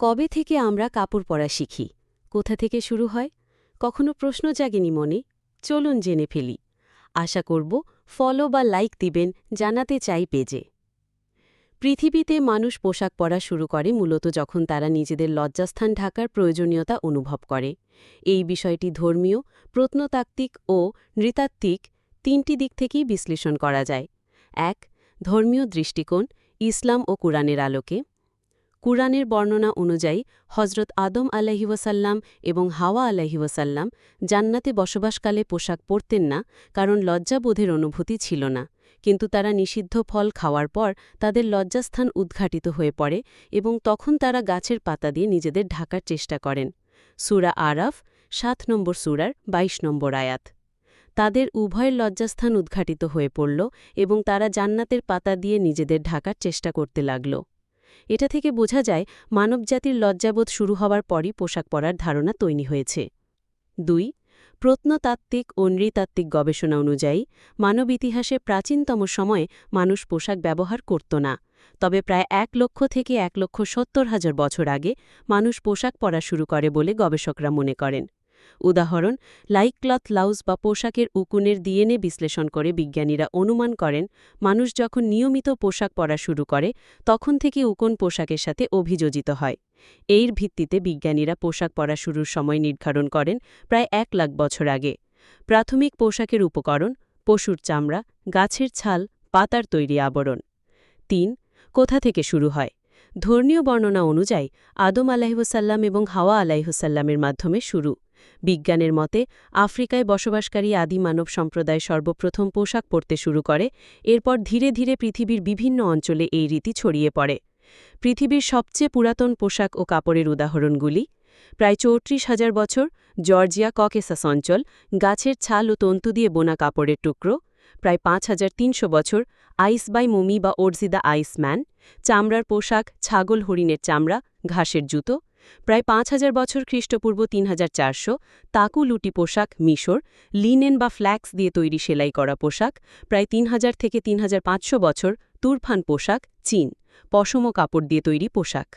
কবে থেকে আমরা কাপড় পরা শিখি? কোথা থেকে শুরু হয়? কখনো প্রশ্ন জাগেনি মনে? চলুন জেনে ফেলি। আশা করব ফলো বা লাইক দিবেন, জানাতে চাই পেজে। পৃথিবীতে মানুষ পোশাক পরা শুরু করে মূলত যখন তারা নিজেদের লজ্জাস্থান ঢাকার প্রয়োজনীয়তা অনুভব করে। এই বিষয়টি ধর্মীয়, প্রত্নতাত্ত্বিক ও নৃতাত্ত্বিক তিনটি দিক থেকেই বিশ্লেষণ করা যায়। ১. ধর্মীয় দৃষ্টিকোণ, ইসলাম ও কুরআনের আলোকে। কুরআনের বর্ণনা অনুযায়ী হজরত আদম আলাইহিওয়াসাল্লাম এবং হাওয়া আলাইহিওয়াসাল্লাম জান্নাতে বসবাসকালে পোশাক পরতেন না, কারণ লজ্জাবোধের অনুভূতি ছিল না। কিন্তু তারা নিষিদ্ধ ফল খাওয়ার পর তাদের লজ্জাস্থান উদ্ঘাটিত হয়ে পড়ে এবং তখন তারা গাছের পাতা দিয়ে নিজেদের ঢাকার চেষ্টা করেন। সূরা আরাফ ৭ নম্বর সূরার ২২ নম্বর আয়াত। তাদের উভয়ের লজ্জাস্থান উদ্ঘাটিত হয়ে পড়ল এবং তারা জান্নাতের পাতা দিয়ে নিজেদের ঢাকার চেষ্টা করতে লাগল। এটা থেকে বোঝা যায় মানবজাতির লজ্জাবোধ শুরু হওয়ার পরই পোশাক পরার ধারণা তৈরি হয়েছে। ২. প্রত্নতাত্ত্বিক ও নৃতাত্ত্বিক গবেষণা অনুযায়ী মানব ইতিহাসে প্রাচীনতম সময়ে মানুষ পোশাক ব্যবহার করত না, তবে প্রায় ১ লক্ষ থেকে ১,৭০,০০০ বছর আগে মানুষ পোশাক পরা শুরু করে বলে গবেষকরা মনে করেন। উদাহরণ, লাইক্লথ লাউজ বা পোশাকের উকুনের ডিএনএ বিশ্লেষণ করে বিজ্ঞানীরা অনুমান করেন মানুষ যখন নিয়মিত পোশাক পরা শুরু করে তখন থেকে উকুন পোশাকের সাথে অভিযোজিত হয়। এর ভিত্তিতে বিজ্ঞানীরা পোশাক পরা শুরুর সময় নির্ধারণ করেন প্রায় ১ লাখ বছর আগে। প্রাথমিক পোশাকের উপকরণ: পশুর চামড়া, গাছের ছাল, পাতার তৈরি আবরণ। ৩. কোথা থেকে শুরু হয়? ধর্মীয় বর্ণনা অনুযায়ী আদম আলাইহিসসালাম এবং হাওয়া আলাইহিসসালামের মাধ্যমে শুরু। বিজ্ঞানের মতে আফ্রিকায় বসবাসকারী আদি মানব সম্প্রদায় সর্বপ্রথম পোশাক পরতে শুরু করে, এরপর ধীরে ধীরে পৃথিবীর বিভিন্ন অঞ্চলে এই রীতি ছড়িয়ে পড়ে। পৃথিবীর সবচেয়ে পুরাতন পোশাক ও কাপড়ের উদাহরণগুলি: প্রায় ৩৪,০০০ বছর জর্জিয়া ককেসাস অঞ্চল, গাছের ছাল ও তন্তু দিয়ে বোনা কাপড়ের টুকরো। প্রায় ৫,৩০০ বছর আইসবাই মুমি বা ওরজিদা আইসম্যান, চামড়ার পোশাক, ছাগল হরিণের চামড়া, ঘাসের জুতো। প্রায় ৫,০০০ বছর খ্রিস্টপূর্ব ৩,৪০০ তাকু লুটি পোশাক, মিশর, লিনেন বা ফ্ল্যাক্স দিয়ে তৈরি সেলাই করা পোশাক। প্রায় ৩,০০০ থেকে ৩,৫০০ বছর তুরফান পোশাক, চীন, পশম কাপড় দিয়ে তৈরি পোশাক।